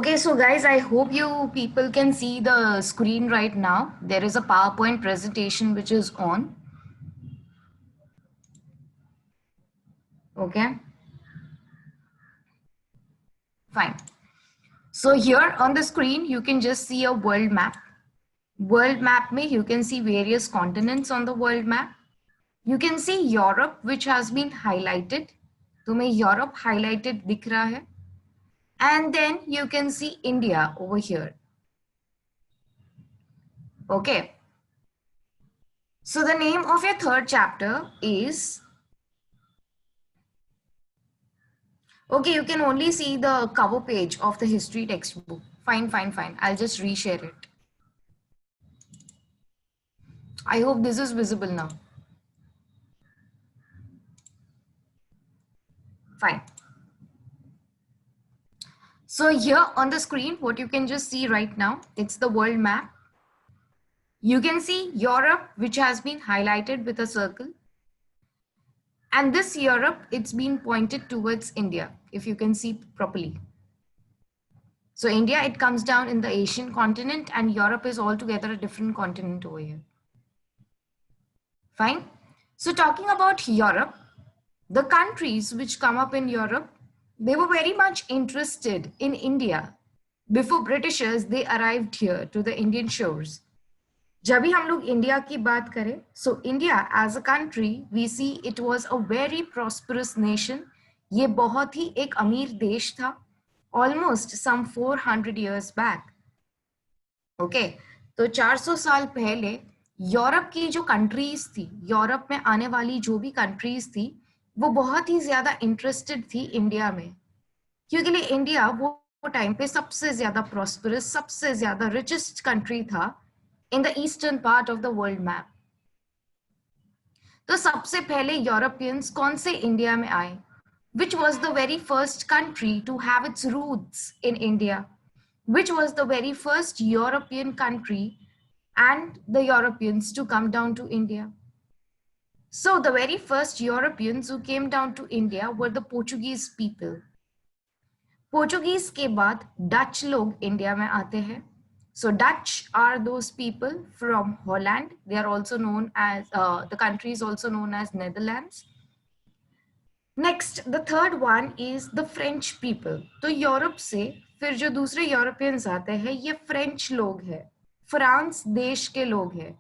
Okay, so guys, I hope you people can see the screen right now. There is a PowerPoint presentation which is on. Okay, fine. So here on the screen, you can just see a world map. World map में you can see various continents on the world map. You can see Europe which has been highlighted. तुम्हें Europe highlighted दिख रहा है. And then you can see India over here. Okay. So the name of your third chapter is, okay, you can only see the cover page of the history textbook. Fine, fine, fine. I'll just reshare it. I hope this is visible now. Fine. So here on the screen, what you can just see right now, it's the world map. You can see Europe, which has been highlighted with a circle. And this Europe, it's been pointed towards India, if you can see properly. So India, it comes down in the Asian continent, and Europe is altogether a different continent over here. Fine. So talking about Europe, the countries which come up in Europe, they were very much interested in India before Britishers they arrived here to the Indian shores. जब भी हम लोग India की बात करें, so India as a country, we see it was a very prosperous nation. ये बहुत ही एक अमीर देश था, almost some 400 years back. Okay, तो 400 साल पहले यूरोप की जो कंट्रीज थी, यूरोप में आने वाली जो भी कंट्रीज थी, वो बहुत ही ज्यादा इंटरेस्टेड थी इंडिया में, क्योंकि इंडिया वो टाइम पे सबसे ज्यादा प्रॉस्परस, सबसे ज्यादा रिचेस्ट कंट्री था in the eastern part of the world map. तो सबसे पहले यूरोपियंस कौन से इंडिया में आए? Which was the very first country to have its roots in India? Which was the very first European country and the Europeans to come down to India? So the very first Europeans who came down to India were the Portuguese people. Portuguese के बाद Dutch लोग India में आते हैं. So Dutch are those people from Holland. They are also known as, the country is also known as Netherlands. Next, the third one is the French people. तो Europe से फिर जो दूसरे यूरोपियंस आते हैं, ये फ्रेंच लोग हैं, फ्रांस देश के लोग हैं.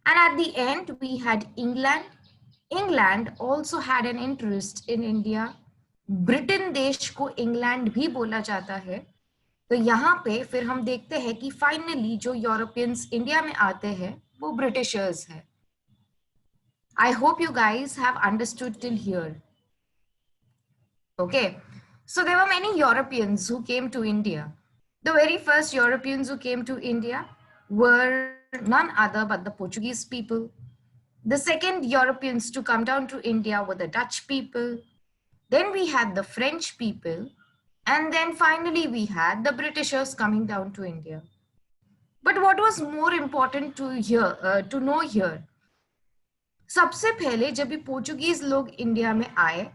And at the end we had England. England also had an interest in India. Britain देश को इंग्लैंड भी बोला जाता है. तो यहाँ पे फिर हम देखते हैं कि फाइनली जो यूरोपियंस इंडिया में आते हैं वो ब्रिटिशर्स हैं. I hope you guys have understood till here. Okay, so there were many Europeans who came to India. The very first Europeans who came to India were none other but the Portuguese people. The second Europeans to come down to India were the Dutch people. Then we had the French people. And then finally we had the Britishers coming down to India. But what was more important to know here? सबसे पहले जब भी Portuguese लोग India में आए,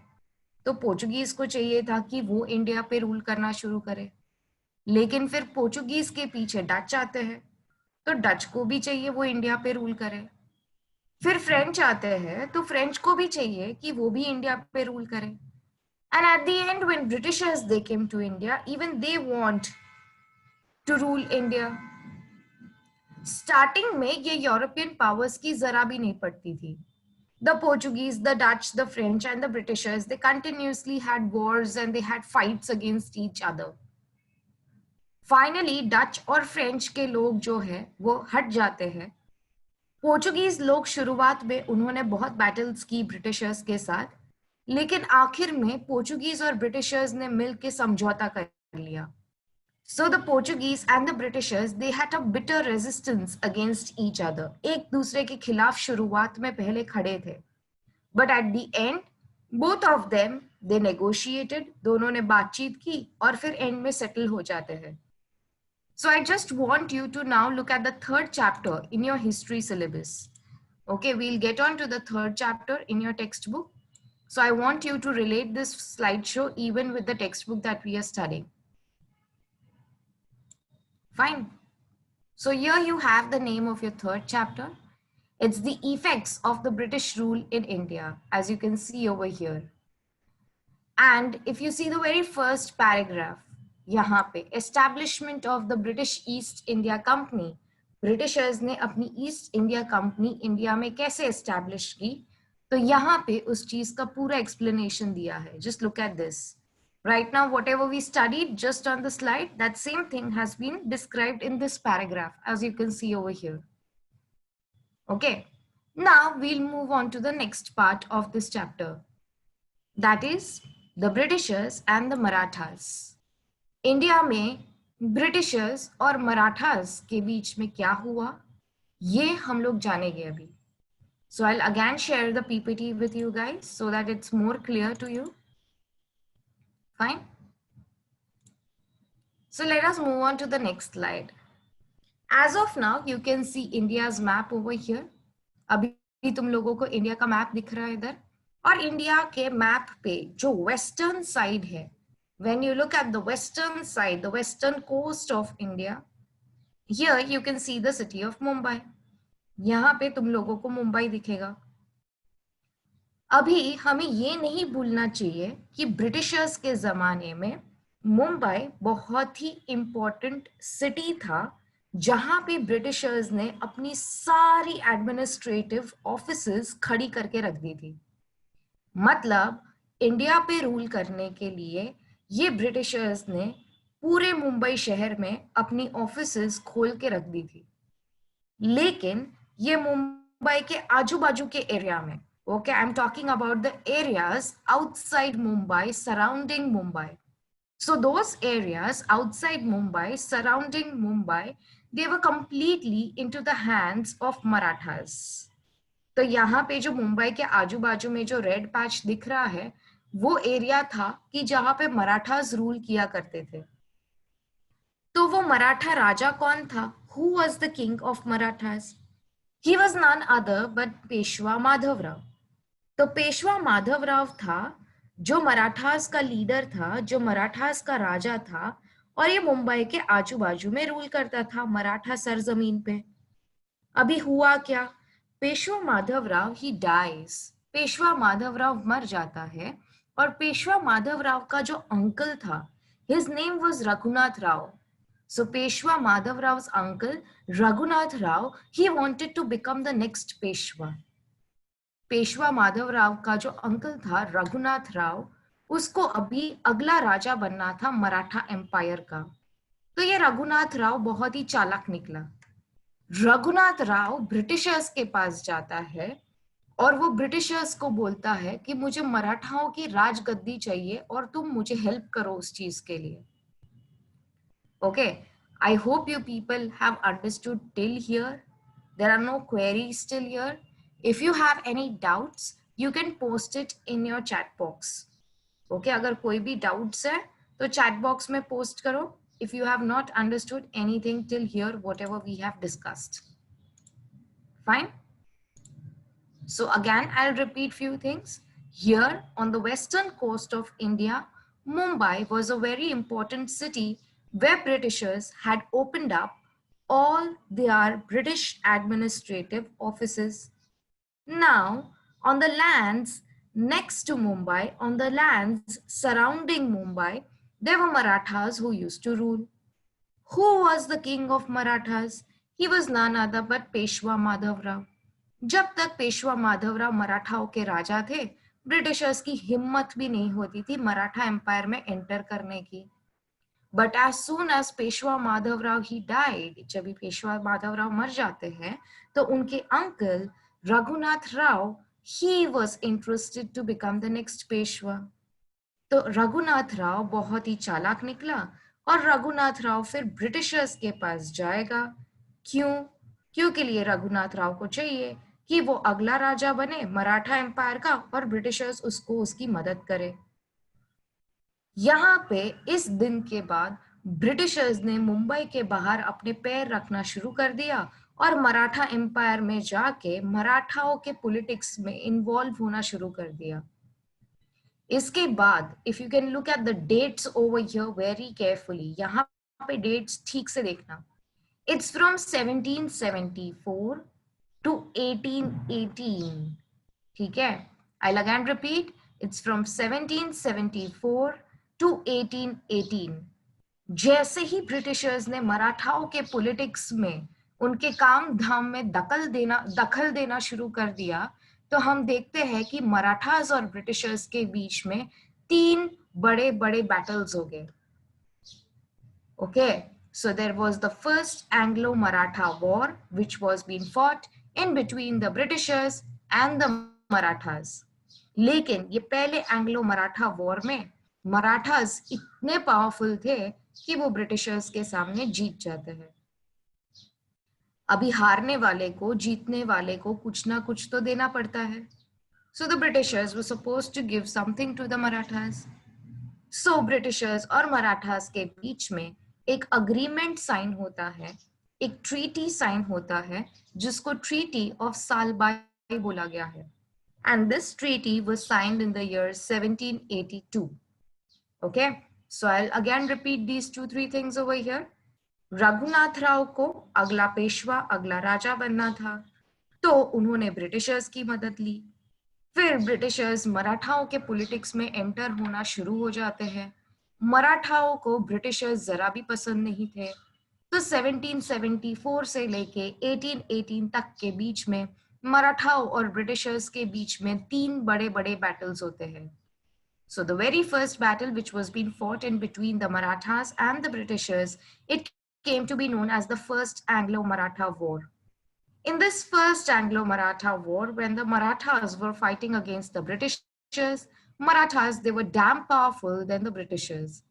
तो Portuguese को चाहिए था कि वो इंडिया पे रूल करना शुरू करे. लेकिन फिर पोर्चुगीज के पीछे डच आते हैं, तो डच को भी चाहिए वो इंडिया पे रूल करे. फिर फ्रेंच आते हैं, तो फ्रेंच को भी चाहिए कि वो भी इंडिया पे रूल करे. And at the end when Britishers they came to India, even they want to rule India. Starting में ये यूरोपियन पावर्स की जरा भी नहीं पड़ती थी. The Portuguese, the Dutch, the French and the Britishers, they continuously had wars and they had fights against each other. Finally, Dutch और French के लोग जो है वो हट जाते हैं. पोर्चुगीज लोग शुरुआत में उन्होंने बहुत बैटल्स की ब्रिटिशर्स के साथ, लेकिन आखिर में पोर्चुगीज और ब्रिटिशर्स ने मिलकर समझौता कर लिया. So the Portuguese and the Britishers, they had a bitter resistance against each other. एक दूसरे के खिलाफ शुरुआत में पहले खड़े थे. But at the end, both of them, they negotiated. दोनों ने बातचीत की और फिर end में settle हो जाते हैं. So I just want you to now look at the third chapter in your history syllabus. Okay, we'll get on to the third chapter in your textbook. So I want you to relate this slideshow even with the textbook that we are studying. Fine. So here you have the name of your third chapter. It's the effects of the British rule in India, as you can see over here. And if you see the very first paragraph, यहाँ पे establishment of the British East India Company, Britishers ने अपनी east India company India में कैसे establish की, तो यहाँ पे उस चीज का पूरा एक्सप्लेनेशन दिया है. Just look at this. Right now, whatever we studied just on the slide, that same thing has been described in this paragraph, as you can see over here. Okay, now we'll move on to the next part of this chapter. That is the Britishers and the Marathas. India में Britishers और मराठास के बीच में क्या हुआ, ये हम लोग जानेंगे अभी. So I'll again share the PPT with you guys so that it's more clear to you. Fine. So let us move on to the next slide. As of now, you can see India's map over here. अभी तुम लोगों को India का map दिख रहा है इधर, और इंडिया के मैप पे जो वेस्टर्न साइड है, when you look at the western side, the western coast of India, here you can see the city of Mumbai. यहाँ पे तुम लोगों को मुंबई दिखेगा. अभी हमें ये नहीं भूलना चाहिए कि ब्रिटिशर्स के जमाने में मुंबई बहुत ही इंपॉर्टेंट सिटी था, जहां पे ब्रिटिशर्स ने अपनी सारी एडमिनिस्ट्रेटिव ऑफिसेस खड़ी करके रख दी थी. मतलब इंडिया पे रूल करने के लिए ये ब्रिटिशर्स ने पूरे मुंबई शहर में अपनी ऑफिसेस खोल के रख दी थी. लेकिन ये मुंबई के आजू बाजू के एरिया में, okay, I'm talking about the areas outside Mumbai, surrounding Mumbai. So those areas outside Mumbai, surrounding Mumbai, they were completely into the hands of Marathas. तो यहाँ पे जो मुंबई के आजू बाजू में जो रेड पैच दिख रहा है, वो एरिया था कि जहां पे मराठास रूल किया करते थे. तो वो मराठा राजा कौन था? Who was the king of Marathas? He was none other but Peshwa Madhavrao. तो पेशवा माधवराव था जो मराठास का लीडर था, जो मराठास का राजा था, और ये मुंबई के आजू बाजू में रूल करता था मराठा सरजमीन पे. अभी हुआ क्या? Peshwa Madhavrao he dies. पेशवा माधवराव मर जाता है, और पेशवा माधवराव का जो अंकल था, his name was Raghunath Rao. So Peshwa Madhavrav's uncle Raghunath Rao, he wanted to become the next Peshwa. Peshwa Madhav Rao का जो अंकल था रघुनाथ राव, उसको अभी अगला राजा बनना था मराठा एम्पायर का. तो ये रघुनाथ राव बहुत ही चालाक निकला. रघुनाथ राव ब्रिटिशर्स के पास जाता है और वो ब्रिटिशर्स को बोलता है कि मुझे मराठाओं की राजगद्दी चाहिए और तुम मुझे हेल्प करो उस चीज के लिए. Okay, I hope you people have understood till here. There are no queries till here. If you have any doubts, you can post it in your chat box. Okay, अगर कोई भी doubts है तो chat box में post करो. If you have not understood anything till here, whatever we have discussed. Fine. So again, I'll repeat few things. Here on the western coast of India, Mumbai was a very important city where Britishers had opened up all their British administrative offices. Now, on the lands next to Mumbai, on the lands surrounding Mumbai, there were Marathas who used to rule. Who was the king of Marathas? He was none other but Peshwa Madhavrao. जब तक पेशवा माधवराव मराठाओं के राजा थे, Britishers की हिम्मत भी नहीं होती थी मराठा एम्पायर में एंटर करने की. But as soon as Peshwa Madhavrao he died, जब भी पेशवा माधवराव मर जाते हैं, तो उनके uncle Raghunath Rao, he was interested to become the next Peshwa. तो रघुनाथ राव बहुत ही चालाक निकला और रघुनाथ राव फिर ब्रिटिशर्स के पास जाएगा. क्योंकि लिए रघुनाथ राव को चाहिए कि वो अगला राजा बने मराठा एम्पायर का और ब्रिटिशर्स उसको उसकी मदद करे. यहाँ पे इस दिन के बाद ब्रिटिशर्स ने मुंबई के बाहर अपने पैर रखना शुरू कर दिया और मराठा एम्पायर में जाके मराठाओं के पॉलिटिक्स में इन्वॉल्व होना शुरू कर दिया. इसके बाद if you can look at the dates over here very carefully, यहाँ पे डेट्स ठीक से देखना. It's from 1774 to 1818. ठीक है? I'll again repeat. It's from 1774 to 1818. जैसे ही ब्रिटिशर्स ने मराठाओं के पॉलिटिक्स में उनके काम धाम में दखल देना शुरू कर दिया, तो हम देखते हैं कि मराठास और ब्रिटिशर्स के बीच में 3 बड़े बड़े बैटल्स हो गए. Okay, so there was the first Anglo-Maratha war, which was being fought in between the Britishers and the Marathas. लेकिन ये पहले एंग्लो मराठा वॉर में मराठास इतने पावरफुल थे कि वो ब्रिटिशर्स के सामने जीत जाते हैं. अभी हारने वाले को जीतने वाले को कुछ ना कुछ तो देना पड़ता है. So the Britishers were supposed to give something to the Marathas. So Britishers और मराठास के बीच में एक अग्रीमेंट साइन होता है, एक ट्रीटी साइन होता है, जिसको ट्रीटी ऑफ सालबाई बोला गया है. And this treaty was signed in the year 1782. Okay, so I'll again repeat these 2-3 things over here. Raghunath Rao को अगला पेशवा, अगला राजा बनना था, तो उन्होंने ब्रिटिशर्स की मदद ली. फिर ब्रिटिशर्स मराठाओं के पॉलिटिक्स में एंटर होना शुरू हो जाते हैं. मराठाओं को ब्रिटिशर्स जरा भी पसंद नहीं थे, तो 1774 से लेके 1818 तक के बीच में मराठाओं और ब्रिटिशर्स के बीच में 3 बड़े बड़े बैटल्स होते हैं. So the very first battle which was being fought in between the Marathas and the Britishers, it came to be known as the First Anglo-Maratha War. In this first Anglo-Maratha war, when the Marathas were fighting against the Britishers, Marathas, they were damn powerful than the Britishers.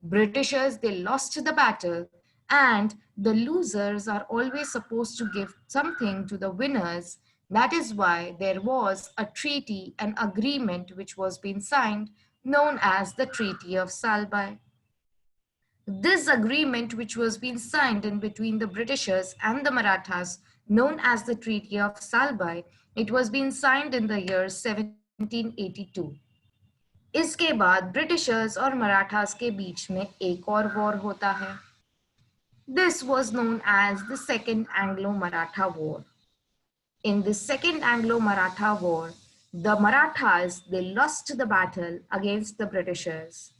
Britishers, they lost the battle, and the losers are always supposed to give something to the winners. That is why there was a treaty, an agreement which was being signed, known as the Treaty of Salbai. This agreement, which was being signed in between the Britishers and the Marathas, known as the Treaty of Salbai, it was being signed in the year 1782. इसके बाद Britishers और मराठास के बीच में एक और war होता है. This was known as the Second Anglo-Maratha War. In the Second Anglo-Maratha War, the Marathas, they lost the battle against the Britishers.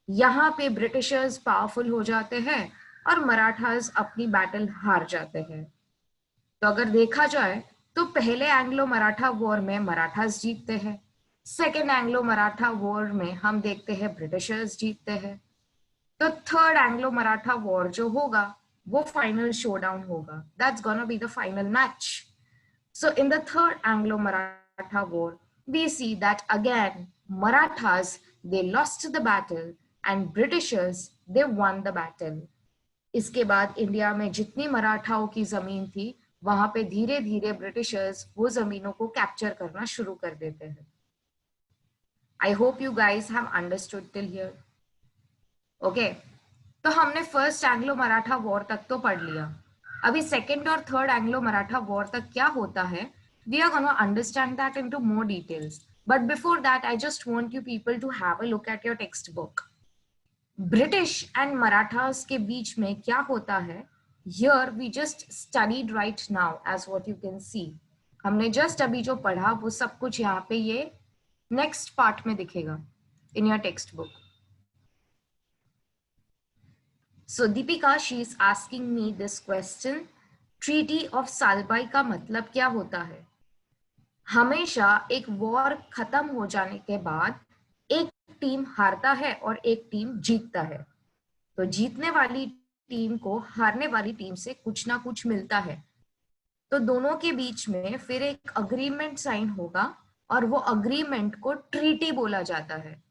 यहाँ पे ब्रिटिशर्स पावरफुल हो जाते हैं और मराठास अपनी बैटल हार जाते हैं. तो अगर देखा जाए तो पहले एंग्लो मराठा वॉर में मराठास जीतते हैं, सेकेंड एंग्लो मराठा वॉर में हम देखते हैं ब्रिटिशर्स जीतते हैं. तो थर्ड एंग्लो मराठा वॉर जो होगा वो फाइनल शोडाउन होगा. That's gonna be the final match. So in the third Anglo Maratha war we see that again Marathas they lost the battle and Britishers they won the battle. इसके बाद India में जितनी मराठाओं की जमीन थी वहां पे धीरे धीरे ब्रिटिशर्स वो जमीनों को कैप्चर करना शुरू कर देते हैं. I hope you guys have understood till here. Okay, तो हमने फर्स्ट एंग्लो मराठा वॉर तक तो पढ़ लिया. अभी सेकेंड और थर्ड एंग्लो मराठा वॉर तक क्या होता है, we are gonna understand that into more details. But before that I just want you people to have a look at your text book. British and Marathas के बीच में क्या होता है, here we just studied right now as what you can see. हमने just अभी जो पढ़ा वो सब कुछ यहाँ पे ये next part में दिखेगा in your textbook. So Deepika, she is asking me this question. Treaty of Salbai का मतलब क्या होता है? हमेशा एक वॉर खत्म हो जाने के बाद एक टीम हारता है और एक टीम जीतता है. तो जीतने वाली टीम को हारने वाली टीम से कुछ ना कुछ मिलता है. तो दोनों के बीच में फिर एक अग्रीमेंट साइन होगा और वो अग्रीमेंट को ट्रीटी बोला जाता है.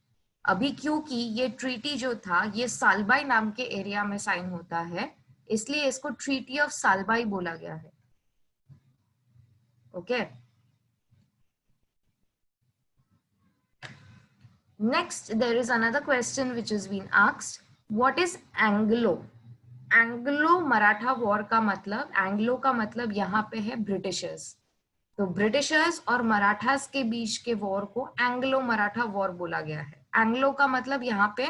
अभी क्योंकि ये ट्रीटी जो था ये सालबाई नाम के एरिया में साइन होता है, इसलिए इसको ट्रीटी ऑफ सालबाई बोला गया है. Okay, next there is another question which is been asked. What is Anglo? Anglo Maratha war का मतलब, एंग्लो का मतलब यहाँ पे है ब्रिटिशर्स. तो ब्रिटिशर्स और मराठास के बीच के वॉर को एंग्लो मराठा वॉर बोला गया है. एंग्लो का मतलब यहाँ पे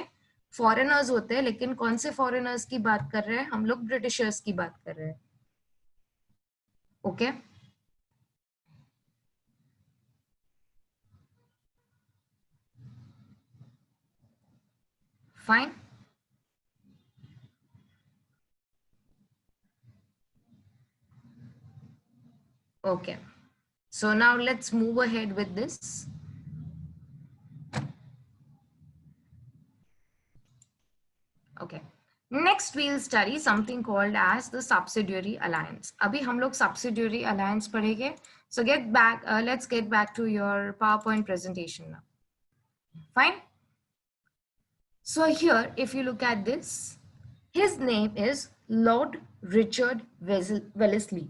फॉरेनर्स होते हैं, लेकिन कौन से फॉरेनर्स की बात कर रहे हैं हम लोग? ब्रिटिशर्स की बात कर रहे हैं. Okay, fine. Okay, so now let's move ahead with this. Okay, next we'll study something called as the subsidiary alliance. अभी हम लोग subsidiary alliance पढ़ेंगे. So let's get back to your PowerPoint presentation now. Fine. So here, if you look at this, his name is Lord Richard Wellesley.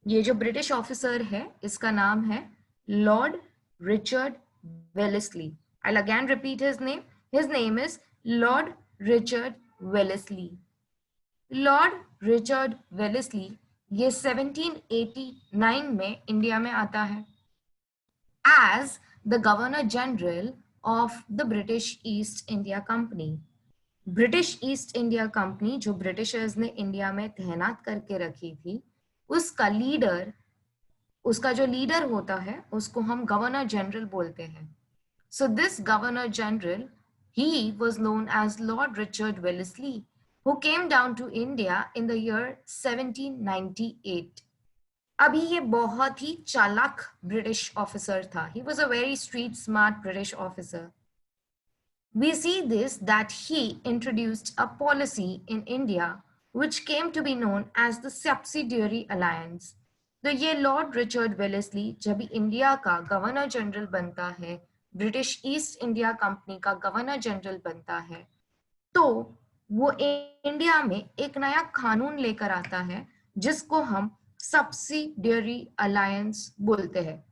ये जो British officer है इसका नाम है Lord Richard Wellesley. I'll again repeat his name. His name is Lord Richard Wellesley. Lord Richard Wellesley ये 1789 में India में आता है as the Governor General of the British East India Company. British East India company जो Britishers ने India में तैनात करके रखी थी, उसका जो लीडर होता है उसको हम गवर्नर जनरल बोलते हैं. So this governor general, he was known as Lord Richard Wellesley, who came down to India in the year 1798. अभी ये बहुत ही चालाक ब्रिटिश ऑफिसर था. He was a very street smart British officer. We see this that he introduced a policy in India which came to be known as the subsidiary alliance. तो ये Lord Richard Wellesley जब India का governor general बनता है, British East India company का governor general बनता है, तो वो इंडिया में एक नया कानून लेकर आता है जिसको हम सब्सिडियरी अलायंस बोलते हैं.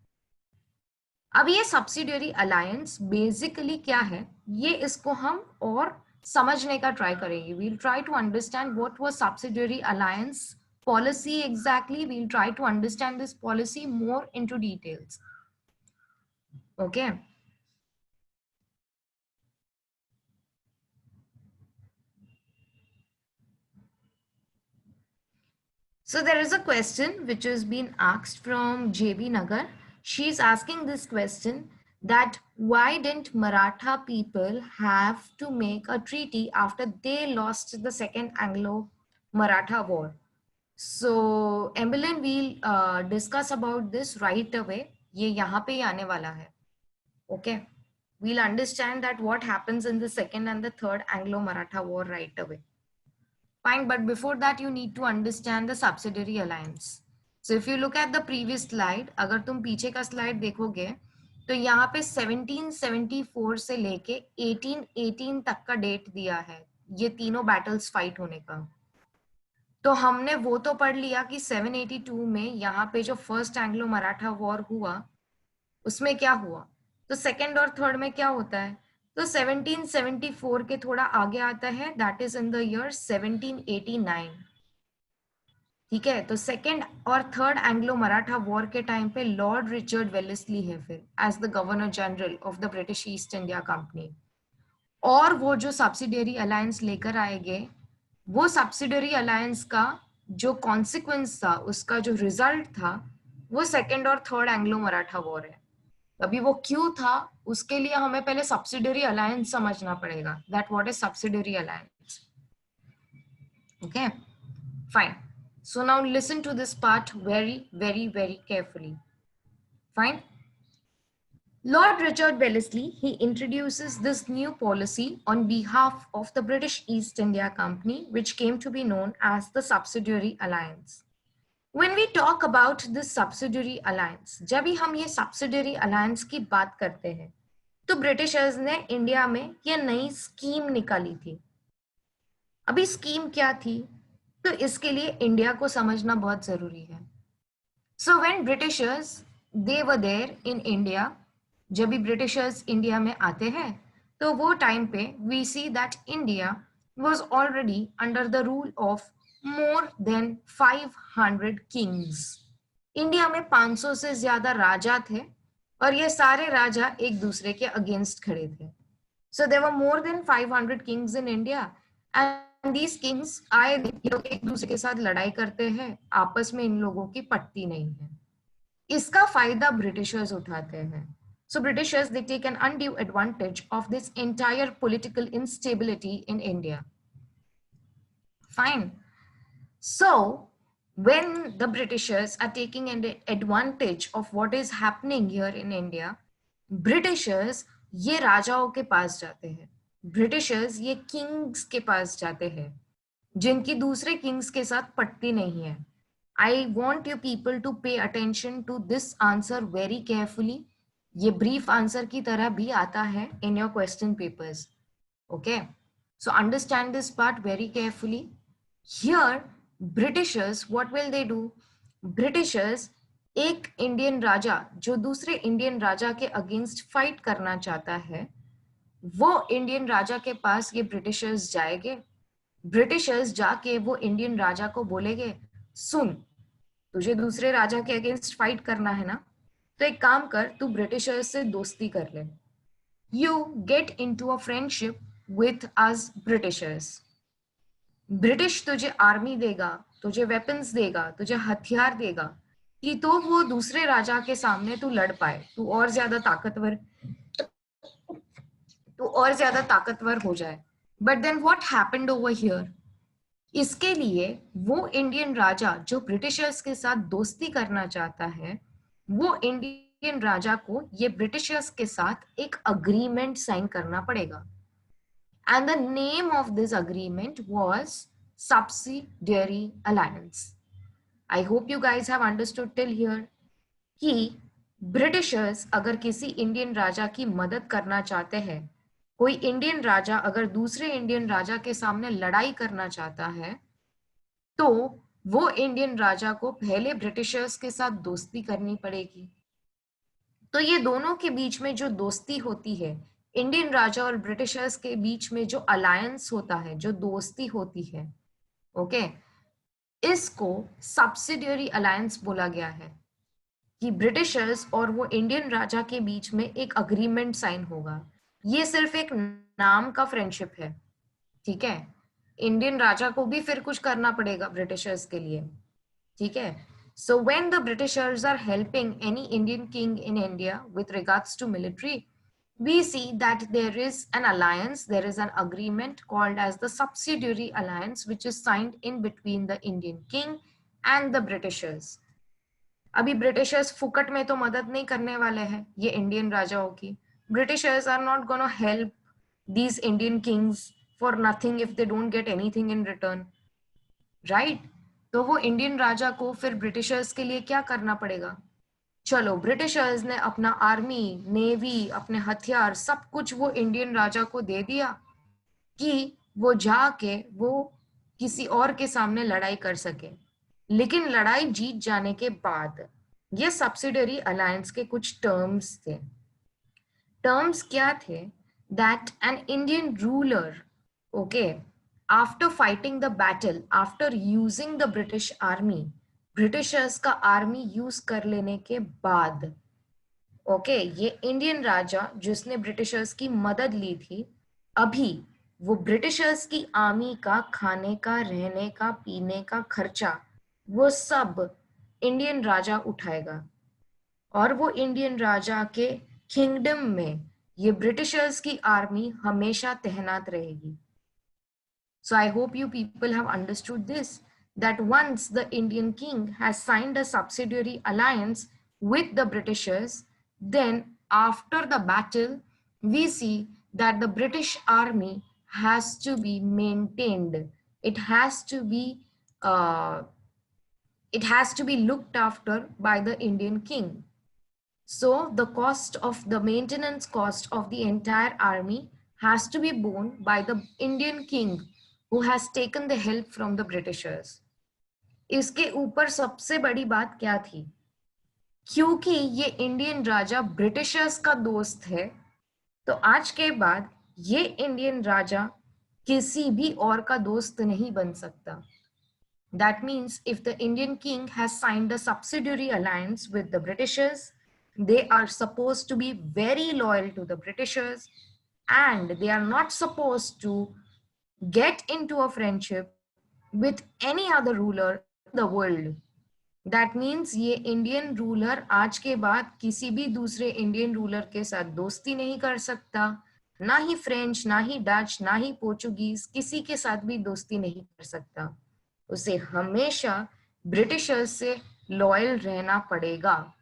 अब ये सब्सिडियरी अलायंस बेसिकली क्या है, ये इसको हम और समझने का ट्राई करेंगे. We'll try to understand what was subsidiary alliance policy exactly. We'll try to understand this policy more into details. Okay. So there is a question which has been asked from JB Nagar. She's asking this question that why didn't Maratha people have to make a treaty after they lost the second Anglo-Maratha war? So Emmeline, we'll discuss about this right away. ये यहाँ पे ही आने वाला है. Okay, we'll understand that what happens in the second and the third Anglo-Maratha war right away. Fine, but before that you need to understand the subsidiary alliance. So if you look at the previous slide, अगर तुम पीछे का slide देखोगे तो यहाँ पे 1774 से लेके 1818 तक का डेट दिया है ये तीनों battles fight होने का. तो हमने वो तो पढ़ लिया कि 782 में यहाँ पे जो फर्स्ट एंग्लो मराठा वॉर हुआ उसमें क्या हुआ, तो सेकंड और थर्ड में क्या होता है, तो 1774 के थोड़ा आगे आता है, that is in the year 1789. ठीक है, तो सेकंड और थर्ड एंग्लो मराठा वॉर के टाइम पे लॉर्ड रिचर्ड वेलेस्ली है फिर as the governor general of the British East India company. और वो जो सब्सिडियरी अलायंस लेकर आएंगे, वो सब्सिडियरी अलायंस का जो कॉन्सिक्वेंस था, उसका जो रिजल्ट था, वो सेकेंड और थर्ड एंग्लो मराठा वॉर है. अभी वो क्यों था उसके लिए हमें पहले सब्सिडियरी अलायंस समझना पड़ेगा, that what is subsidiary alliance. Okay, fine. So now listen to this part very very very carefully. Fine. Lord Richard Wellesley, he introduces this new policy on behalf of the British East India Company, which came to be known as the Subsidiary Alliance. When we talk about this Subsidiary Alliance, जब भी हम ये Subsidiary Alliance की बात करते हैं, तो Britishers ने इंडिया में ये नई स्कीम निकाली थी. अभी स्कीम क्या थी, तो इसके लिए इंडिया को समझना बहुत जरूरी है. So when Britishers they were there in India, जब भी ब्रिटिशर्स इंडिया में आते हैं तो वो टाइम पे we see that India was already under the rule of more than 500 kings. India में 500 से ज्यादा राजा थे और ये सारे राजा एक दूसरे के अगेंस्ट खड़े थे. So there were more than 500 kings in India, and these kings आए दिन ये लोग एक दूसरे के साथ लड़ाई करते हैं, आपस में इन लोगों की पटती नहीं है। इसका फायदा ब्रिटिशर्स उठाते हैं. So Britishers, they take an undue advantage of this entire political instability in India. Fine. So when the Britishers are taking an advantage of what is happening here in India, Britishers ये राजाओं के पास जाते हैं, Britishers ये kings के पास जाते हैं जिनकी दूसरे kings के साथ पटती नहीं है. I want you people to pay attention to this answer very carefully. ये brief answer की तरह भी आता है in your question papers. Okay, so understand this part very carefully. Here, Britishers, what will they do? Britishers एक Indian राजा जो दूसरे Indian राजा के अगेंस्ट फाइट करना चाहता है, वो इंडियन राजा के पास ये ब्रिटिशर्स जाएंगे. ब्रिटिशर्स जाके वो इंडियन राजा को बोलेंगे, सुन, तुझे दूसरे राजा के अगेंस्ट फाइट करना है ना, तो एक काम कर, तू ब्रिटिशर्स से दोस्ती कर ले. You get into a friendship with us Britishers. British तुझे आर्मी देगा, तुझे वेपन्स देगा, तुझे हथियार देगा कि तो वो दूसरे राजा के सामने तू लड़ पाए, तू और ज्यादा ताकतवर हो जाए. But then what happened over here? इसके लिए वो इंडियन राजा जो ब्रिटिशर्स के साथ दोस्ती करना चाहता है, वो इंडियन राजा को ये ब्रिटिशर्स के साथ एक अग्रीमेंट साइन करना पड़ेगा. And the name of this agreement was Subsidiary Alliance. I hope you guys have understood till here कि ब्रिटिशर्स अगर किसी इंडियन राजा की मदद करना चाहते हैं, कोई इंडियन राजा अगर दूसरे इंडियन राजा के सामने लड़ाई करना चाहता है, तो वो इंडियन राजा को पहले ब्रिटिशर्स के साथ दोस्ती करनी पड़ेगी. तो ये दोनों के बीच में जो दोस्ती होती है, इंडियन राजा और ब्रिटिशर्स के बीच में जो अलायंस होता है, जो दोस्ती होती है, ओके, इसको सब्सिडियरी अलायंस बोला गया है कि ब्रिटिशर्स और वो इंडियन राजा के बीच में एक अग्रीमेंट साइन होगा. ये सिर्फ एक नाम का फ्रेंडशिप है, ठीक है. इंडियन राजा को भी फिर कुछ करना पड़ेगा ब्रिटिशर्स के लिए, ठीक है. So when the Britishers are helping any Indian king in India with regards to military, we see that there is an alliance, there is an agreement called as the Subsidiary Alliance, which is signed in between the Indian king and the Britishers. अभी Britishers फुकट में तो मदद नहीं करने वाले हैं ये इंडियन राजाओं की. Britishers are not gonna help these Indian kings for nothing if they don't get anything in return, right? तो वो इंडियन राजा को फिर ब्रिटिशर्स के लिए क्या करना पड़ेगा? चलो, ब्रिटिशर्स ने अपना आर्मी, नेवी, अपने हथियार, सब कुछ वो इंडियन राजा को दे दिया कि वो जाके वो किसी और के सामने लड़ाई कर सके. लेकिन लड़ाई जीत जाने के बाद ये सब्सिडरी अलायंस के कुछ टर्म्स थे. टर्म्स क्या थे? That an Indian ruler, okay, after fighting the battle, after using the British army, Britishers का आर्मी यूज कर लेने के बाद, ओके, ये इंडियन राजा जिसने ब्रिटिशर्स की मदद ली थी, अभी वो ब्रिटिशर्स की आर्मी का खाने का, रहने का, पीने का खर्चा वो सब इंडियन राजा उठाएगा. और वो इंडियन राजा के किंगडम में ये ब्रिटिशर्स की आर्मी हमेशा तैनात रहेगी. So I hope you people have understood this, that once the Indian king has signed a subsidiary alliance with the Britishers, then after the battle, we see that the British army has to be maintained. It has to be looked after by the Indian king. So the maintenance cost of the entire army has to be borne by the Indian king who has taken the help from the Britishers. इसके ऊपर सबसे बड़ी बात क्या थी? क्योंकि ये Indian राजा Britishers का दोस्त है, तो आज के बाद ये इंडियन राजा किसी भी और का दोस्त नहीं बन सकता. That means if the Indian king has signed a subsidiary alliance with the Britishers, they are supposed to be very loyal to the Britishers, and they are not supposed to get into a friendship with any other ruler in the world. That means ये Indian ruler आज के बाद किसी भी दूसरे Indian ruler के साथ दोस्ती नहीं कर सकता, ना ही फ्रेंच, ना ही डच, ना ही पोर्चुगीज, किसी के साथ भी दोस्ती नहीं कर सकता. उसे हमेशा ब्रिटिशर्स से लॉयल रहना पड़ेगा.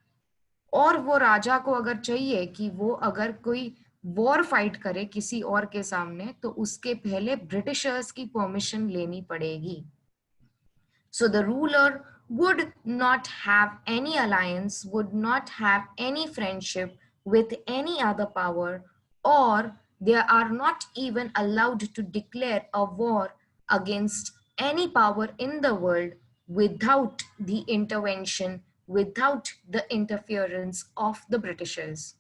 और वो राजा को अगर चाहिए कि वो अगर कोई वॉर फाइट करे किसी और के सामने, तो उसके पहले ब्रिटिशर्स की परमिशन लेनी पड़ेगी. So the ruler would not have any alliance, would not have any friendship with any other power, or they are not even allowed to declare a war against any power in the world without the intervention, without the interference of the Britishers.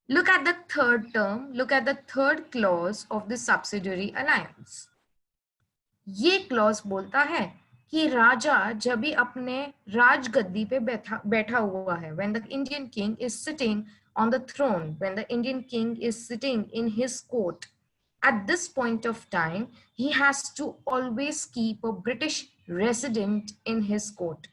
Look at the third term, look at the third clause of the subsidiary alliance. ये clause बोलता है कि राजा जब भी अपने राजगद्दी पे बैठा हुआ है, when the Indian king is sitting on the throne, when the Indian king is sitting in his court, at this point of time he has to always keep a British resident in his court.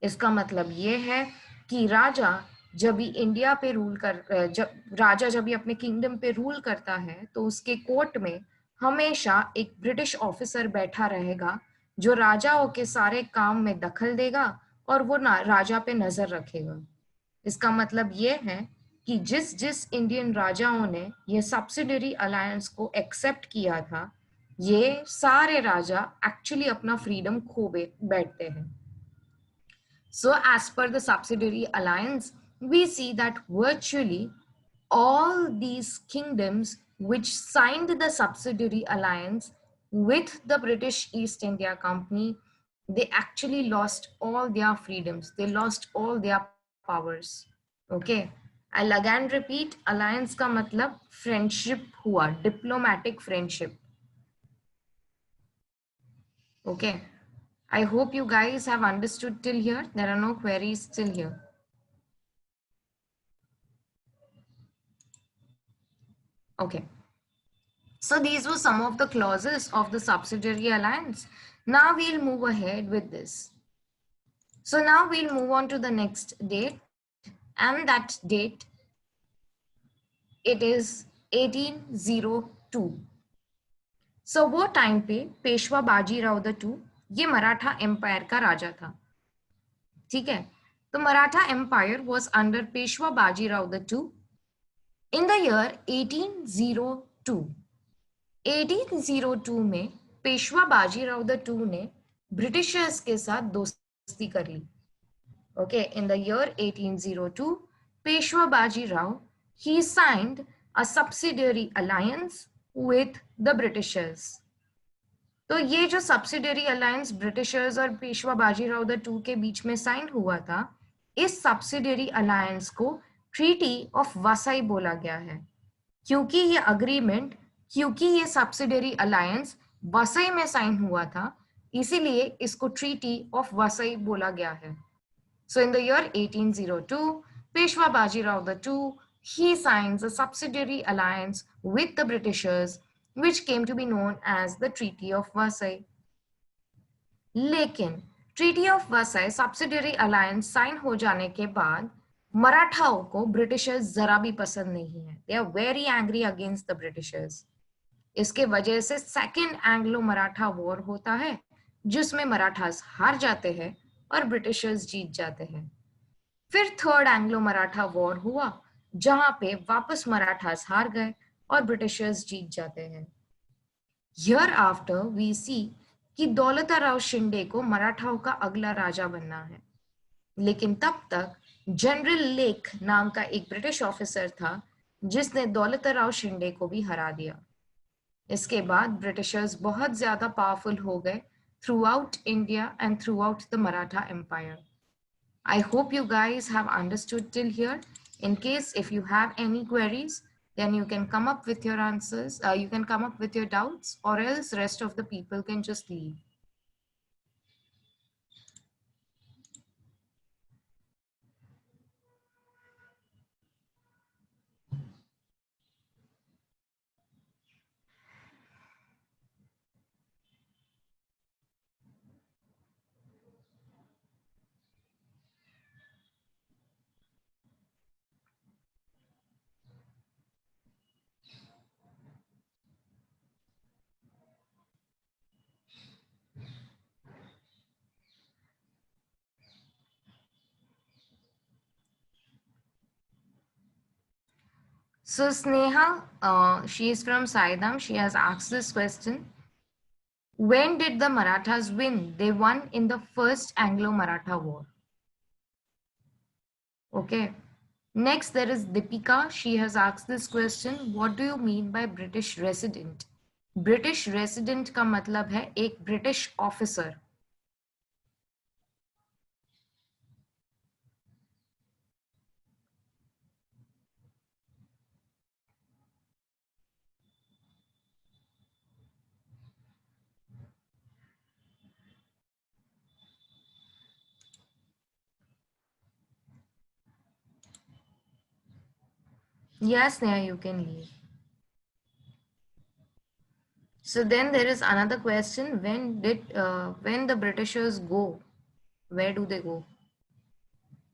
इसका मतलब ये है कि राजा जब भी India पे rule कर जब राजा जब भी अपने किंगडम पे रूल करता है, तो उसके कोर्ट में हमेशा एक ब्रिटिश ऑफिसर बैठा रहेगा जो राजाओं के सारे काम में दखल देगा और वो राजा पे नजर रखेगा. इसका मतलब ये है कि जिस जिस इंडियन राजाओं ने ये सब्सिडरी अलायंस को एक्सेप्ट किया था, ये सारे राजा एक्चुअली अपना फ्रीडम खो बैठते हैं. So as per the subsidiary alliance, we see that virtually all these kingdoms which signed the subsidiary alliance with the British East India Company, they actually lost all their freedoms. They lost all their powers. Okay. I'll again repeat, alliance का मतलब friendship हुआ, diplomatic friendship. Okay. I hope you guys have understood till here. There are no queries till here. Okay. So these were some of the clauses of the subsidiary alliance. Now we'll move ahead with this. So now we'll move on to the next date, and that date, it is 1802. So वो time पे Peshwa Bajirao the to ये Maratha empire का राजा था. ठीक है. तो Maratha empire was under Peshwa Bajirao the two in the year 1802. 1802 में Peshwa Bajirao the two ने ब्रिटिशर्स के साथ दोस्ती कर ली. Okay, in the year 1802, Peshwa Bajirao, he signed a subsidiary alliance with the Britishers. तो ये जो सब्सिडरी अलायंस ब्रिटिशर्स और पेशवा बाजीराव द टू के बीच में साइन हुआ था, इस सब्सिडरी अलायंस को ट्रीटी ऑफ वसाई बोला गया है. क्योंकि ये अग्रीमेंट, क्योंकि ये सब्सिडरी अलायंस वसाई में साइन हुआ था, इसीलिए इसको ट्रीटी ऑफ वसाई बोला गया है. So in the year 1802, Peshwa Bajirao II, he signs a subsidiary alliance with the Britishers, which came to be known as the Treaty of Versailles. लेकिन treaty of Versailles subsidiary alliance sign हो जाने के बाद मराठाओं को Britishers जरा भी पसंद नहीं है. They are very angry against the Britishers. इसके वजह से सेकेंड एंग्लो मराठा वॉर होता है, जिसमें मराठास हार जाते हैं और ब्रिटिशर्स जीत जाते हैं. फिर थर्ड एंग्लो मराठा वॉर हुआ, जहां पे वापस मराठास हार गए और ब्रिटिशर्स जीत जाते हैं. हियर आफ्टर वी सी कि दौलताराव शिंदे को मराठाओं का अगला राजा बनना है. लेकिन तब तक जनरल लेक नाम का एक ब्रिटिश ऑफिसर था, जिसने दौलताराव शिंदे को भी हरा दिया. इसके बाद ब्रिटिशर्स बहुत ज्यादा पावरफुल हो गए throughout India and throughout the Maratha Empire. I hope you guys have understood till here. In case if you have any queries, then you can come up with your answers. You can come up with your doubts, or else rest of the people can just leave. So Sneha, she is from Saidam. She has asked this question. When did the Marathas win? They won in the first Anglo-Maratha War. Okay. Next, there is Deepika. She has asked this question. What do you mean by British resident? British resident का मतलब है एक British officer. Yes, Neha, you can leave. So then there is another question. When the Britishers go, where do they go?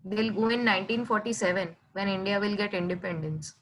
They'll go in 1947 when India will get independence.